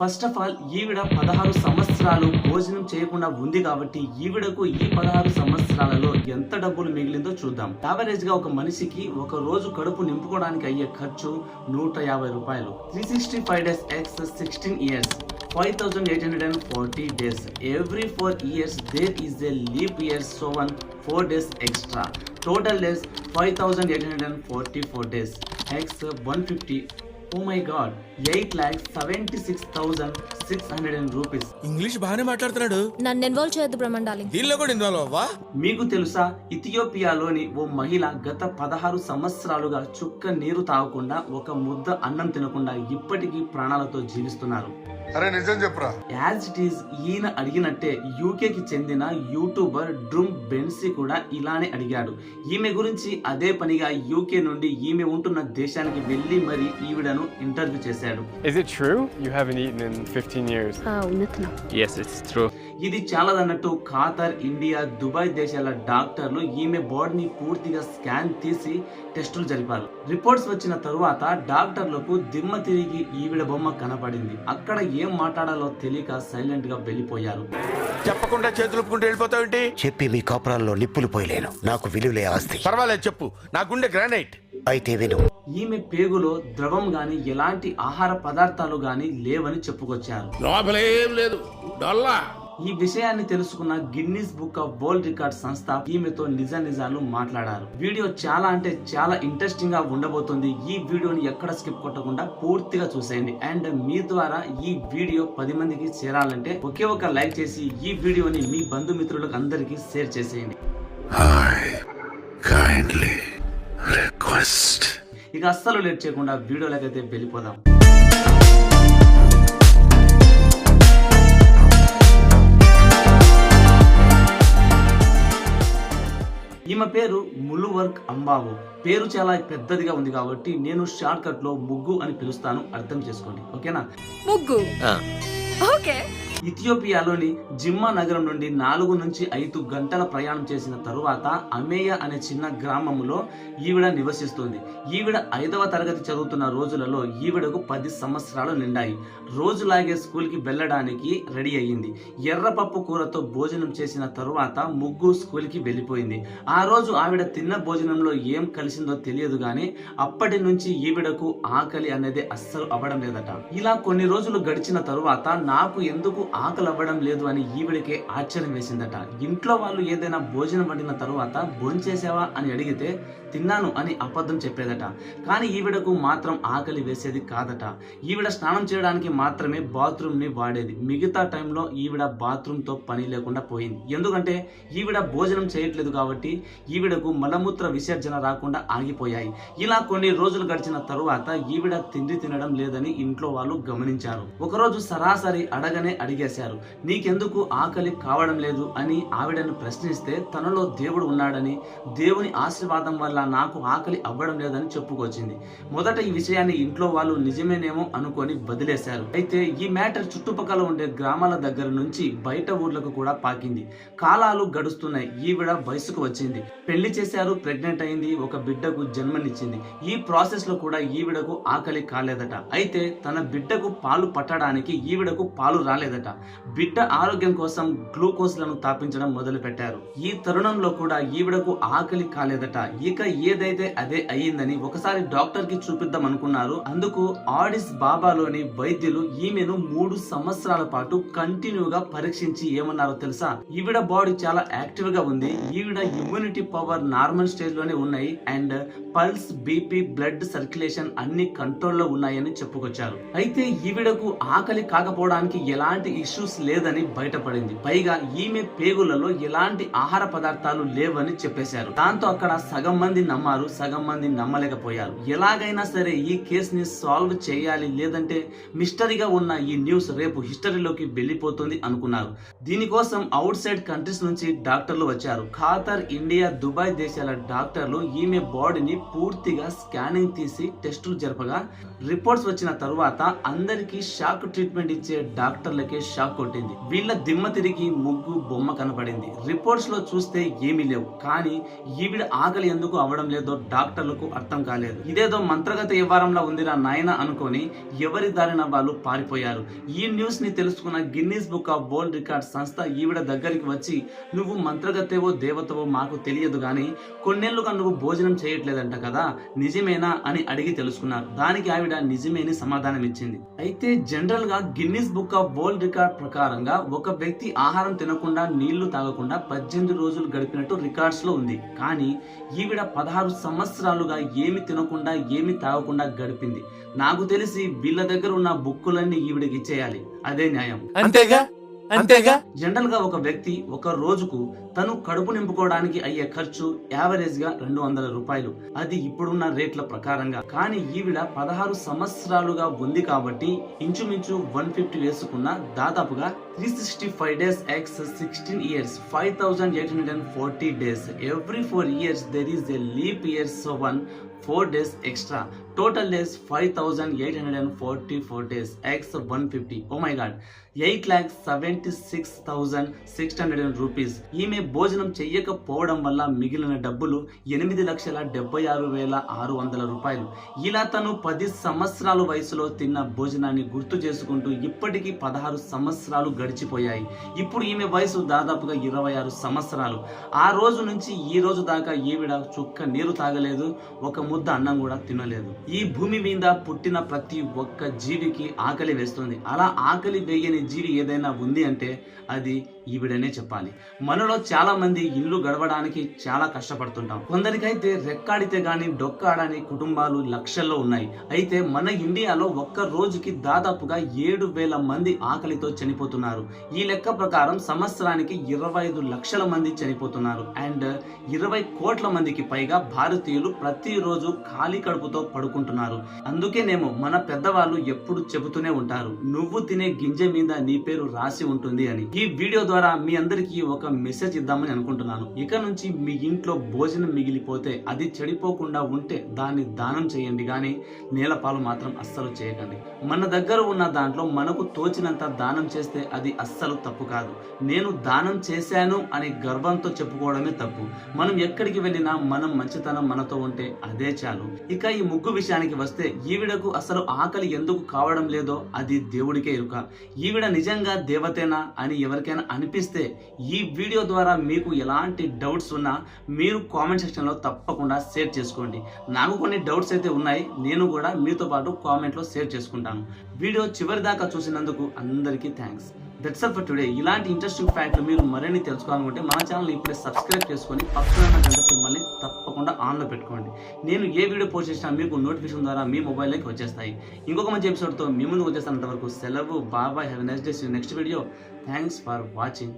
First of all ఈవిడ 16 సంవత్సరాలు భోజనం చేయకుండా ఉంది కాబట్టి ఈవిడకు ఈ 16 సంవత్సరాలలో ఎంత డబ్బులు మిగిలిందో చూద్దాం. యావరేజ్ గా ఒక మనిషికి ఒక రోజు కడుపు నింపుకోవడానికి అయ్యే ఖర్చు 150 రూపాయలు. 365 days x 16 years 5840 days. Every 4 years there is a leap year, so on 4 days extra. Total days 5844 days x 150. Oh my god, 8,76,600 rupees. English బాగానే మాట్లాడుతున్నాడు. నన్ను ఇన్వాల్వ్ చేయొద్దు బ్రహ్మండాలి. దీనిలో కూడా ఇన్వాల్వ్ అవ్వా? మీకు తెలుసా, ఇథియోపియాలోని ఓ మహిళ గత 16 సంవత్సరాలుగా చుక్క నీరు తాగకుండా ఒక ముద్ద అన్నం తినకుండా ఇప్పటికీ ప్రాణాలతో జీవిస్తున్నారు. అరే నిజం చెప్పురా. యాజ్ ఇట్ ఈస్ ఈయన అడిగినట్టే యూకేకి చెందిన యూట్యూబర్ డ్రూమ్ బెన్సీ కూడా ఇలానే అడిగాడు. ఈమె గురించి అదే పనిగా యూకే నుండి ఈమె ఉంటున్న దేశానికి వెళ్లి మరి ఈవిడను ఇంటర్వ్యూ చేశాడు. Is it true you haven't eaten in 15 years? Yes, it's true. ఇది చాలదన్నట్టు ఖాతర్, ఇండియా, దుబాయ్ దేశాల డాక్టర్లు ఈమె బాడీని పూర్తిగా స్కాన్ తీసి టెస్టులు జరిపారు. రిపోర్ట్స్ వచ్చిన తరువాత డాక్టర్లకు దిమ్మ తిరిగి ఈవిడ బొమ్మ కనపడింది. అక్కడ ఏం మాట్లాడాలో తెలియక సైలెంట్ గా వెళ్ళిపోయారు. చెప్పకుండా చేతులు ఒప్పుకుంటూ వెళ్ళిపోతావేంటి? చెప్పి మీ కాపురాల్లో నిప్పులు పోయలేను. నాకు విలువలే ఆస్తి. పర్వాలేదు చెప్పు, నాకుండే గ్రానైట్. అయితే విను. ఈమె పేగులో ద్రవం గాని ఎలాంటి ఆహార పదార్థాలు గాని లేవని చెప్పుకొచ్చారు. లోపలేం లేదు, డొల్లా. ఈ విషయాన్ని తెలుసుకున్న Guinness book of world record సంస్థ ఈమెతో నిజాలు మాట్లాడారు. వీడియో చాలా అంటే చాలా ఇంట్రెస్టింగ్ గా ఉండబోతుంది. ఈ వీడియోని ఎక్కడ స్కిప్ కొట్టకుండా పూర్తిగా చూసేయండి. అండ్ మీ ద్వారా ఈ వీడియో 10 మందికి చేరాలంటే ఒకే ఒక లైక్ చేసి ఈ వీడియోని మీ బంధుమిత్రులకు అందరికీ షేర్ చేసేయండి. ఇక అస్సలు లేట్ చేయకుండా వీడియోలకైతే వెళ్ళిపోదాం. ఈమె పేరు ములువర్క్ అంబావు. పేరు చాలా పెద్దదిగా ఉంది కాబట్టి నేను షార్ట్ కట్ లో ముగ్గు అని పిలుస్తాను, అర్థం చేసుకోండి, ఓకేనా? ముగ్గు. ఓకే. ఇథియోపియాలోని జిమ్మా నగరం నుండి 4 నుంచి 5 గంటల ప్రయాణం చేసిన తరువాత అమేయ అనే చిన్న గ్రామంలో ఈవిడ నివసిస్తుంది. ఈవిడ 5వ తరగతి చదువుతున్న రోజులలో ఈవిడకు 10 సంవత్సరాలు నిండాయి. రోజులాగే స్కూల్ కి వెళ్ళడానికి రెడీ అయ్యింది. ఎర్రపప్పు కూరతో భోజనం చేసిన తరువాత ముగ్గు స్కూల్ కి వెళ్ళిపోయింది. ఆ రోజు ఆవిడ తిన్న భోజనంలో ఏం కలిసిందో తెలియదు గాని అప్పటి నుంచి ఈవిడకు ఆకలి అనేది అస్సలు అవ్వడం లేదట. ఇలా కొన్ని రోజులు గడిచిన తరువాత నాకు ఎందుకు ఆకలి అవ్వడం లేదు అని ఈవిడికే ఆశ్చర్యం వేసిందట. ఇంట్లో వాళ్ళు ఏదైనా భోజనం వండిన తరువాత భోంచేసావా అని అడిగితే తిన్నాను అని అబద్ధం చెప్పేదట. కానీ ఈవిడకు మాత్రం ఆకలి వేసేది కాదట. ఈవిడ స్నానం చేయడానికి మాత్రమే బాత్రూమ్ ని వాడేది. మిగతా టైంలో ఈవిడ బాత్రూమ్ తో పని లేకుండా పోయింది. ఎందుకంటే ఈవిడ భోజనం చేయట్లేదు కాబట్టి ఈవిడకు మలమూత్ర విసర్జన రాకుండా ఆగిపోయాయి. ఇలా కొన్ని రోజులు గడిచిన తరువాత ఈవిడ తిండి తినడం లేదని ఇంట్లో వాళ్ళు గమనించారు. ఒకరోజు సరాసరి అడగనే అడిగేశారు, నీకెందుకు ఆకలి కావడం లేదు అని ఆవిడను ప్రశ్నిస్తే తనలో దేవుడు ఉన్నాడని, దేవుని ఆశీర్వాదం వల్ల నాకు ఆకలి అవ్వడం లేదని చెప్పుకొచ్చింది. మొదట ఈ విషయాన్ని ఇంట్లో వాళ్ళు నిజమేనేమో అనుకొని వదిలేశారు. అయితే ఈ మ్యాటర్ చుట్టుపక్కల ఉండే గ్రామాల దగ్గర నుంచి బయట ఊర్లకు కూడా పాకింది. కాలాలు గడుస్తున్నాయి. ఈవిడ వయసుకు వచ్చింది. పెళ్లి చేశారు, ప్రెగ్నెంట్ అయింది, ఒక బిడ్డకు జన్మనిచ్చింది. ఈ ప్రాసెస్ లో కూడా ఈవిడకు ఆకలి కాలేదట. అయితే తన బిడ్డకు పాలు పట్టడానికి ఈవిడకు పాలు రాలేదట. బిడ్డ ఆరోగ్యం కోసం గ్లూకోజ్ లను తాపించడం మొదలు పెట్టారు. ఈ తరుణంలో కూడా ఈవిడకు ఆకలి కాలేదట. ఇక ఏదైతే అదే అయ్యిందని ఒకసారి డాక్టర్ కి చూపిద్దాం అనుకున్నారు. అందుకు ఆడిస్ బాబాలోని వైద్యులు ఈమెను 3 సంవత్సరాల పాటు కంటిన్యూగా పరీక్షించి ఏమన్నారో తెలుసా? ఈవిడ బాడీ చాలా యాక్టివ్ గా ఉంది, ఈవిడ ఇమ్యూనిటీ పవర్ నార్మల్ స్టేజ్ లోనే ఉన్నాయి, and pulse, BP, blood circulation అన్ని కంట్రోల్లో ఉన్నాయని చెప్పుకొచ్చారు. అయితే ఈవిడకు ఆకలి కాకపోవడానికి ఎలాంటి ఇష్యూస్ లేదని బయటపడింది. పైగా ఈమె పేగులలో ఎలాంటి ఆహార పదార్థాలు లేవని చెప్పేశారు. దాంతో అక్కడ సగం మంది నమ్మారు, సగం మంది నమ్మలేకపోయారు. ఎలాగైనా సరే ఈ కేసుని సాల్వ్ చేయాలి, లేదంటే మిస్టరీగా ఉన్న ఈ న్యూస్ రేపు హిస్టరీలోకి వెళ్ళిపోతుంది అనుకున్నారు. దీనికోసం అవుట్ సైడ్ కంట్రీస్ నుంచి డాక్టర్లు వచ్చారు. ఖాతర్, ఇండియా, దుబాయ్ దేశాల డాక్టర్లు ఈమె బాడీని పూర్తిగా స్కానింగ్ తీసి టెస్టులు జరపగా రిపోర్ట్స్ వచ్చిన తరువాత అందరికీ షాక్ ట్రీట్మెంట్ ఇచ్చే డాక్టర్లకే షాక్ కొట్టింది. వీళ్ళ దిమ్మ తిరిగి ముగ్గు బొమ్మ కనపడింది. రిపోర్ట్స్ లో చూస్తే ఏమీ లేవు, కానీ ఈవిడ ఆకలి ఎందుకు అవడం లేదో డాక్టర్లకు అర్థం కాలేదు. ఇదేదో మంత్రగత వ్యవహారంలో ఉందిరా నాయన అనుకొని ఎవరి దారిన వాళ్ళు పారిపోయారు. ఈ న్యూస్ ని తెలుసుకున్న Guinness book of world record సంస్థ ఈవిడ దగ్గరికి వచ్చి, నువ్వు మంత్రగతేవో దేవతవో మాకు తెలియదు గాని కొన్నేళ్లుగా నువ్వు భోజనం చేయట్లేదంట కదా, నిజమేనా అని అడిగి తెలుసుకున్నారు. దానికి ఆవిడ నిజమేని సమాధానం ఇచ్చింది. అయితే జనరల్ గా Guinness book of world record ప్రకారంగా ఒక వ్యక్తి ఆహారం తినకుండా నీళ్లు తాగకుండా 18 రోజులు గడిపినట్టు రికార్డ్స్ లో ఉంది. కానీ ఈవిడ 16 సంవత్సరాలుగా ఏమి తినకుండా ఏమి తాగకుండా గడిపింది. నాకు తెలిసి వీళ్ళ దగ్గర ఉన్న బుక్కులన్నీ ఈవిడకి ఇచ్చేయాలి, అదే న్యాయం. అంతేగా అంతేగా జనరల్ గా ఒక వ్యక్తి ఒక రోజుకు తను కడుపు నింపుకోవడానికి అయ్యే ఖర్చు యావరేజ్ గా 200 రూపాయలు, అది ఇప్పుడున్న రేట్ల ప్రకారంగా. కానీ ఈవిడ 16 సంవత్సరాలుగా ఉంది కాబట్టి ఇంచుమించు 150 వేసుకున్న దాదాపుగా 365 days X 16 years 5840 days. Every 4 years there is a leap year, so 4 days extra. Total days 5844 days x 150. Oh my god, 8,76,600 rupees. ఈమె భోజనం చెయ్యకపోవడం వల్ల మిగిలిన డబ్బులు 8,76,600 రూపాయలు. ఇలా తను 10 సంవత్సరాల వయసులో తిన్న భోజనాన్ని గుర్తు చేసుకుంటూ ఇప్పటికీ 16 సంవత్సరాలు గడిచిపోయాయి. ఇప్పుడు ఈమె వయసు దాదాపుగా 26 సంవత్సరాలు. ఆ రోజు నుంచి ఈ రోజు దాకా ఈవిడ చుక్క నీరు తాగలేదు, ఒక ముద్ద అన్నం కూడా తినలేదు. ఈ భూమి మీద పుట్టిన ప్రతి ఒక్క జీవికి ఆకలి వేస్తుంది. అలా ఆకలి వేయని జీవి ఏదైనా ఉంది అంటే అది ఈవిడనే చెప్పాలి. మనలో చాలా మంది ఇల్లు గడవడానికి చాలా కష్టపడుతుంటాం. కొందరికైతే రెక్కాడితే గాని డొక్కాడని కుటుంబాలు లక్షల్లో ఉన్నాయి. అయితే మన ఇండియాలో ఒక్క రోజుకి దాదాపుగా 7,000 మంది ఆకలితో చనిపోతున్నారు. ఈ లెక్క ప్రకారం సంవత్సరానికి 25 లక్షల మంది చనిపోతున్నారు. అండ్ 20 కోట్ల మందికి పైగా భారతీయులు ప్రతిరోజు ఖాళీ కడుపుతో పడుకుంటున్నారు. అందుకేనేమో మన పెద్దవాళ్ళు ఎప్పుడు చెబుతూనే ఉంటారు, నువ్వు తినే గింజ మీద నీ పేరు రాసి ఉంటుంది అని. ఈ వీడియో ద్వారా మీ అందరికీ ఒక మెసేజ్ ఇద్దామని అనుకుంటున్నాను. ఇక నుంచి మీ ఇంట్లో భోజనం మిగిలిపోతే అది చెడిపోకుండా ఉంటే దాన్ని దానం చేయండి, కానీ నేలపాలు మాత్రం అస్సలు చేయకండి. మన దగ్గర ఉన్న దాంట్లో మనకు తోచినంత దానం చేస్తే అది అస్సలు తప్పు కాదు. నేను దానం చేశాను అని గర్వంతో చెప్పుకోవడమే తప్పు. మనం ఎక్కడికి వెళ్ళినా మనం మంచితనం మనతో ఉంటే అదే చాలు. ఇక ఈ ముగ్గు విషయానికి వస్తే ఈవిడకు అసలు ఆకలి ఎందుకు కావడం లేదో అది దేవుడికే ఎరుక. ఈవిడ నిజంగా దేవతేనా అని ఎవరికైనా అనిపిస్తే ఈ వీడియో ద్వారా మీకు ఎలాంటి డౌట్స్ ఉన్నా మీరు కామెంట్ సెక్షన్ లో తప్పకుండా షేర్ చేసుకోండి. నాకు కొన్ని డౌట్స్ అయితే ఉన్నాయి, నేను కూడా మీతో పాటు కామెంట్ లో షేర్ చేసుకుంటాను. వీడియో చివరి దాకా చూసినందుకు అందరికీ thanks. That's all for today. ఇలాంటి ఇంట్రెస్టింగ్ ఫ్యాక్ట్లు మీరు మరిన్ని తెలుసుకోవాలనుకుంటే మన ఛానల్ ఇప్పుడే సబ్స్క్రైబ్ చేసుకొని పక్కన ఉన్న గంట సింబల్ని తప్పకుండా ఆన్లో పెట్టుకోండి. నేను ఏ వీడియో పోస్ట్ చేసినా మీకు నోటిఫికేషన్ ద్వారా మీ మొబైల్లోకి వచ్చేస్తాయి. ఇంకొక మంచి ఎపిసోడ్తో మీ ముందుకు వచ్చేస్తానంత వరకు సెలవు. బాబాయ్. Have a nice day. See you next video. Thanks for watching.